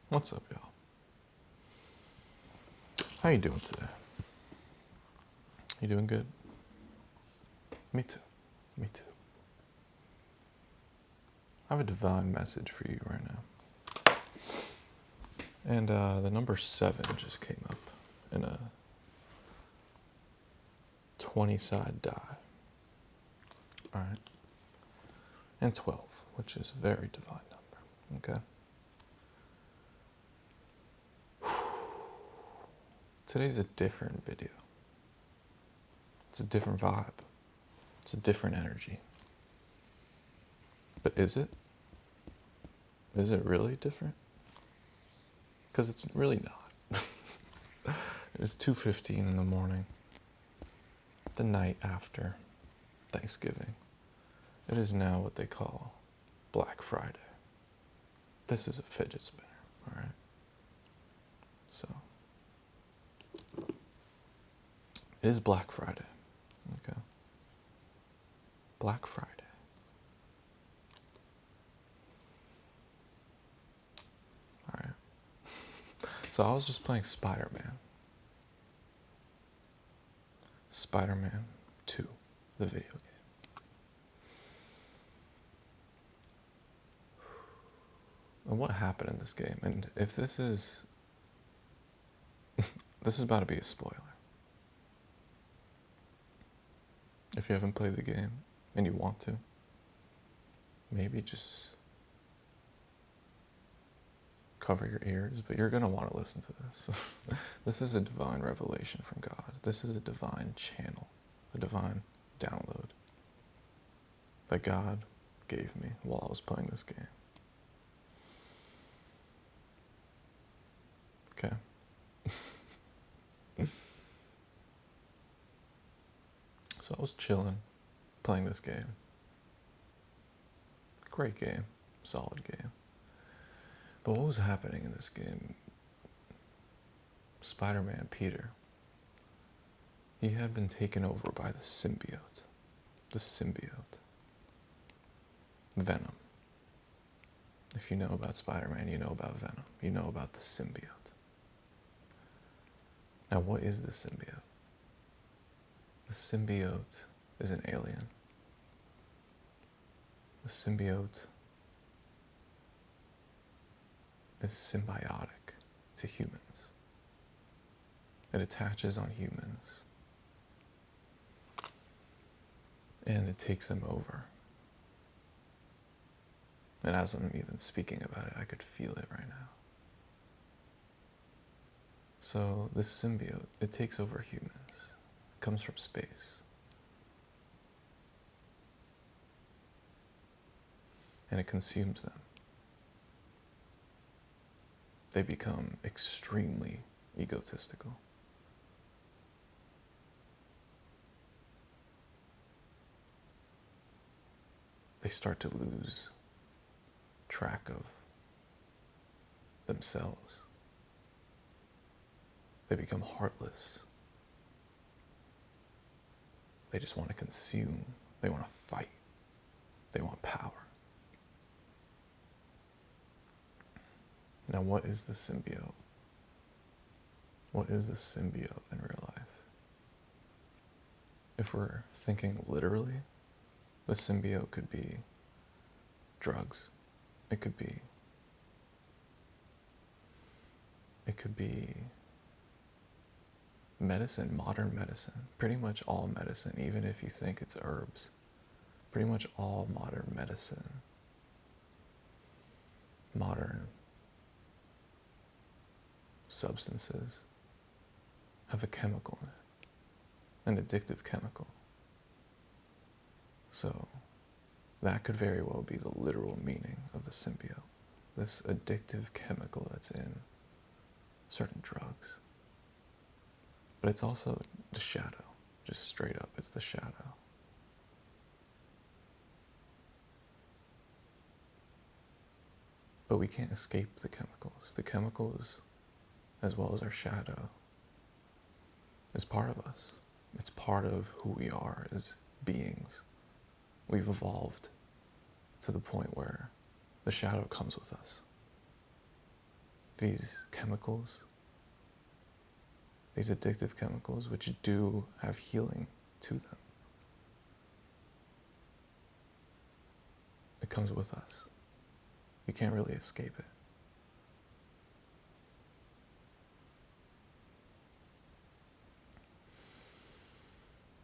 What's up, y'all? How you doing today? You doing good? Me too. Me too. I have a divine message for you right now. And the number 7 just came up in a 20-side die. Alright. And 12, which is a very divine number. Okay? Today's a different video. It's a different vibe. It's a different energy. But is it? Is it really different? Because it's really not. It's 2:15 in the morning, the night after Thanksgiving. It is now what they call Black Friday. This is a fidget spinner, alright? So, it is Black Friday, okay? Black Friday. Alright. So I was just playing Spider-Man. Spider-Man 2, the video game. And what happened in this game? And if this is... this is about to be a spoiler. If you haven't played the game and you want to, maybe just cover your ears, but you're going to want to listen to this. This is a divine revelation from God. This is a divine channel, a divine download that God gave me while I was playing this game. Okay. So I was chilling, playing this game. Great game, solid game. But what was happening in this game? Spider-Man Peter, he had been taken over by the symbiote. The symbiote. Venom. If you know about Spider-Man, you know about Venom. You know about the symbiote. Now, what is the symbiote? The symbiote is an alien. The symbiote is symbiotic to humans. It attaches on humans. And it takes them over. And as I'm even speaking about it, I could feel it right now. So this symbiote, it takes over humans. It comes from space. And it consumes them. They become extremely egotistical. They start to lose track of themselves. They become heartless. They just want to consume. They want to fight. They want power. Now, what is the symbiote? What is the symbiote in real life? If we're thinking literally, the symbiote could be drugs. It could be medicine, modern medicine. Pretty much all medicine, even if you think it's herbs. Pretty much all modern medicine, modern substances have a chemical in it, an addictive chemical. So that could very well be the literal meaning of the symbiote, this addictive chemical that's in certain drugs. But it's also the shadow, just straight up, it's the shadow. But we can't escape the chemicals. The chemicals, as well as our shadow, is part of us. It's part of who we are as beings. We've evolved to the point where the shadow comes with us. these chemicals, these addictive chemicals, which do have healing to them. It comes with us. You can't really escape it.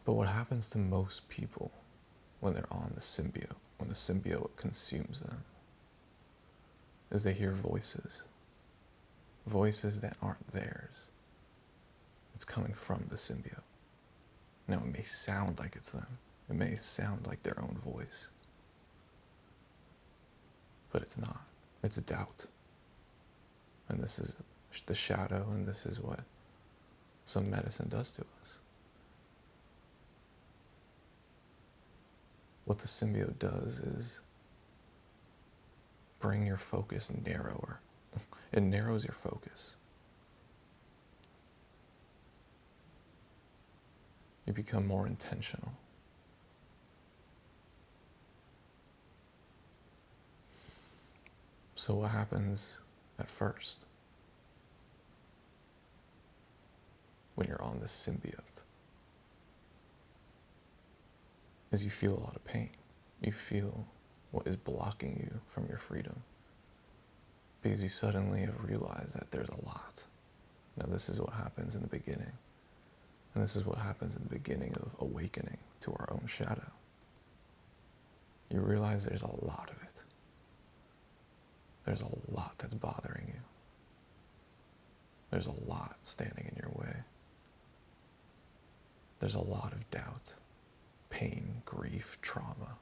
But what happens to most people when they're on the symbiote, when the symbiote consumes them, is they hear voices. Voices that aren't theirs. It's coming from the symbiote. Now, it may sound like it's them. It may sound like their own voice. But it's not. It's doubt. And this is the shadow, and this is what some medicine does to us. What the symbiote does is bring your focus narrower. It narrows your focus. You become more intentional. So what happens at first when you're on the symbiote is you feel a lot of pain. You feel what is blocking you from your freedom, because you suddenly have realized that there's a lot. Now, this is what happens in the beginning. And this is what happens in the beginning of awakening to our own shadow. You realize there's a lot of it. There's a lot that's bothering you. There's a lot standing in your way. There's a lot of doubt, pain, grief, trauma.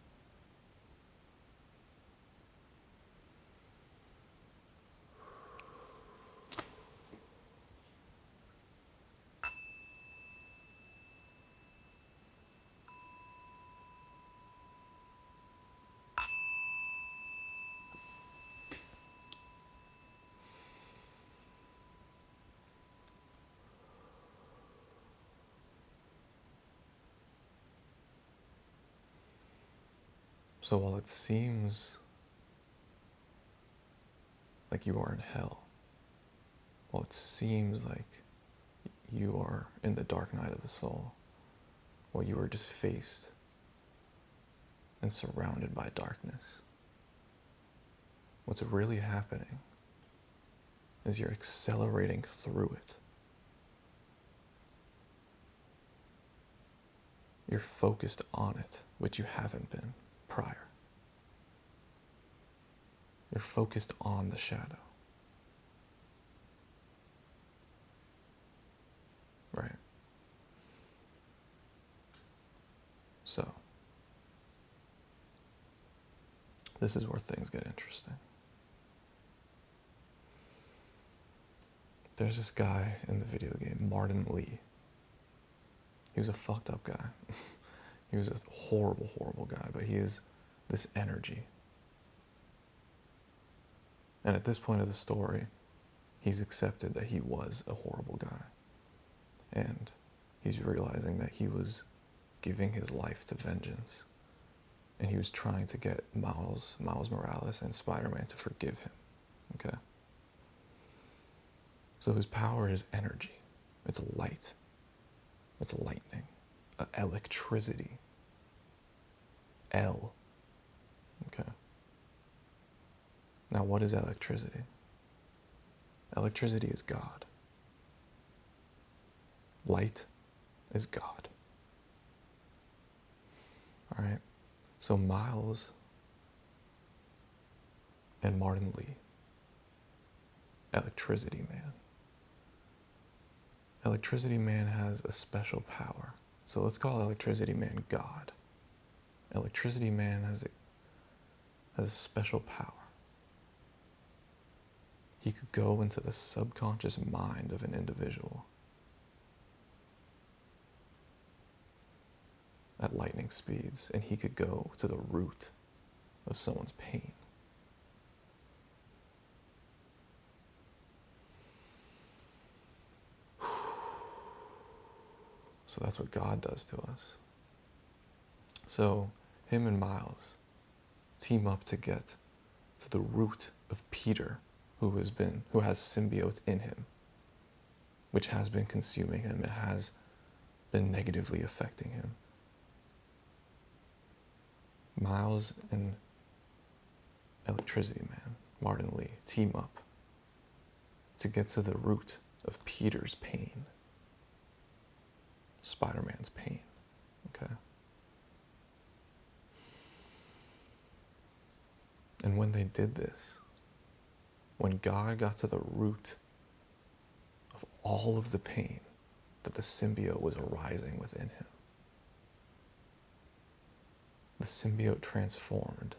So while it seems like you are in hell, while it seems like you are in the dark night of the soul, while you are just faced and surrounded by darkness, what's really happening is you're accelerating through it. You're focused on it, which you haven't been prior. You're focused on the shadow. Right? So, this is where things get interesting. There's this guy in the video game, Martin Lee. He was a fucked up guy. He was a horrible, horrible guy, but he is this energy. And at this point of the story, he's accepted that he was a horrible guy. And he's realizing that he was giving his life to vengeance. And he was trying to get Miles Morales and Spider-Man to forgive him. Okay? So his power is energy. It's light. It's lightning. Electricity. L. Okay. Now, what is electricity? Electricity is God. Light is God. All right? So Miles and Martin Lee, Electricity Man. Electricity Man has a special power. So let's call Electricity Man God. Electricity Man has a special power. He could go into the subconscious mind of an individual at lightning speeds, and he could go to the root of someone's pain. So that's what God does to us. So him and Miles team up to get to the root of Peter, who has symbiote in him, which has been consuming him. It has been negatively affecting him. Miles and Electricity Man, Martin Lee, team up to get to the root of Peter's pain. Spider-Man's pain, okay? And when they did this, when God got to the root of all of the pain that the symbiote was arising within him, the symbiote transformed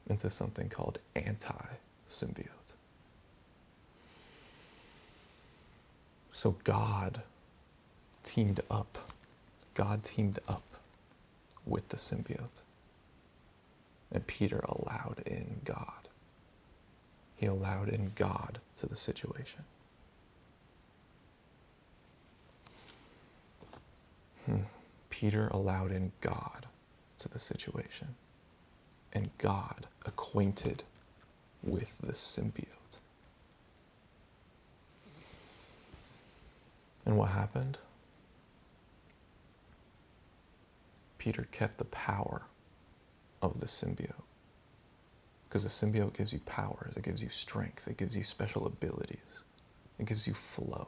into something called anti-symbiote. So God teamed up with the symbiote. And Peter allowed in God. He allowed in God to the situation. Peter allowed in God to the situation. And God acquainted with the symbiote. And what happened? Peter kept the power of the symbiote. Because the symbiote gives you powers, it gives you strength, it gives you special abilities, it gives you flow.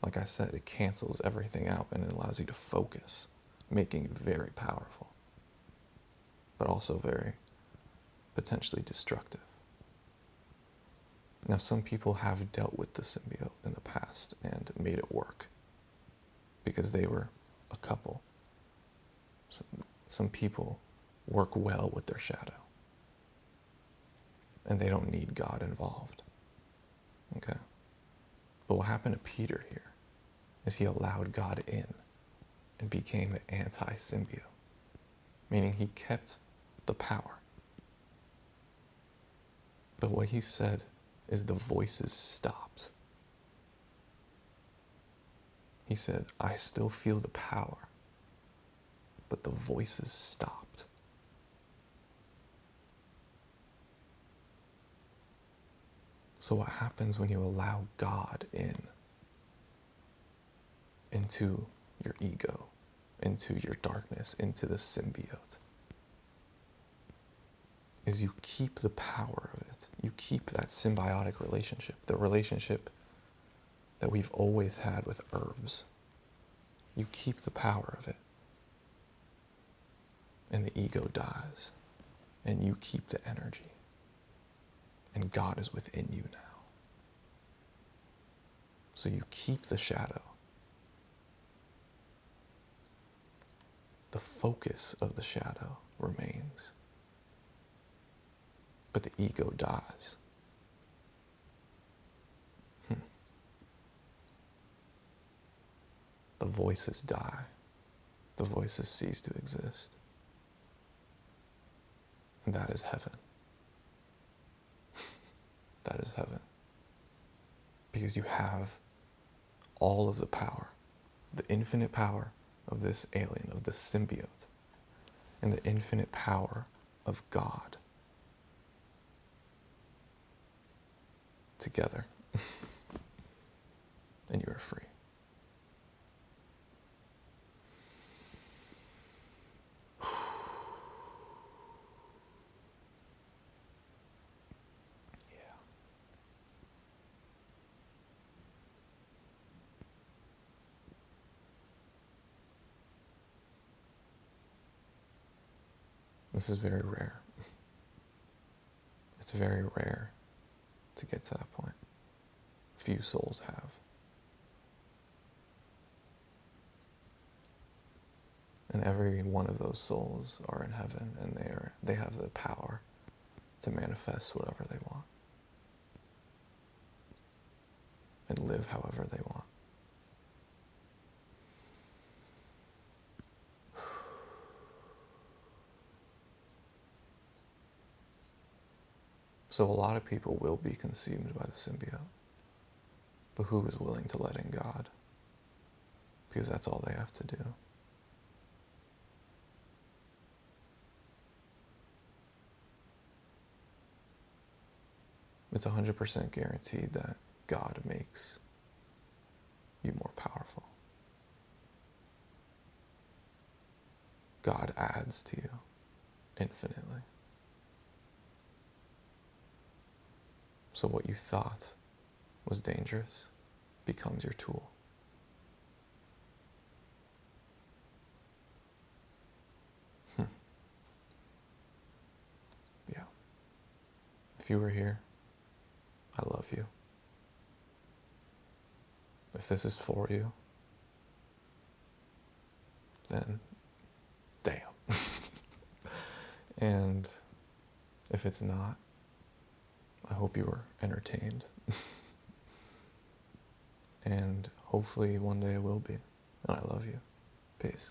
Like I said, it cancels everything out and it allows you to focus, making you very powerful, but also very potentially destructive. Now, some people have dealt with the symbiote in the past and made it work because they were a couple. Some people work well with their shadow and they don't need God involved. Okay? But what happened to Peter here is he allowed God in and became the anti-symbiote, meaning he kept the power. But what he said is the voices stopped. He said, I still feel the power, but the voices stopped. So what happens when you allow God into your ego, into your darkness, into the symbiote, is you keep the power of it. You keep that symbiotic relationship, the relationship that we've always had with herbs. You keep the power of it. And the ego dies. And you keep the energy. And God is within you now. So you keep the shadow. The focus of the shadow remains. But the ego dies. The voices die. The voices cease to exist. And that is heaven. That is heaven. Because you have all of the power, the infinite power of this alien, of the symbiote, and the infinite power of God together. And you are free. This is very rare. It's very rare to get to that point. Few souls have. And every one of those souls are in heaven, and they have the power to manifest whatever they want and live however they want. So a lot of people will be consumed by the symbiote, but who is willing to let in God? Because that's all they have to do. it's 100% guaranteed that God makes you more powerful. God adds to you infinitely. So what you thought was dangerous becomes your tool. Yeah. If you were here, I love you. If this is for you, then damn. And if it's not, I hope you were entertained. And hopefully one day it will be. And I love you. Peace.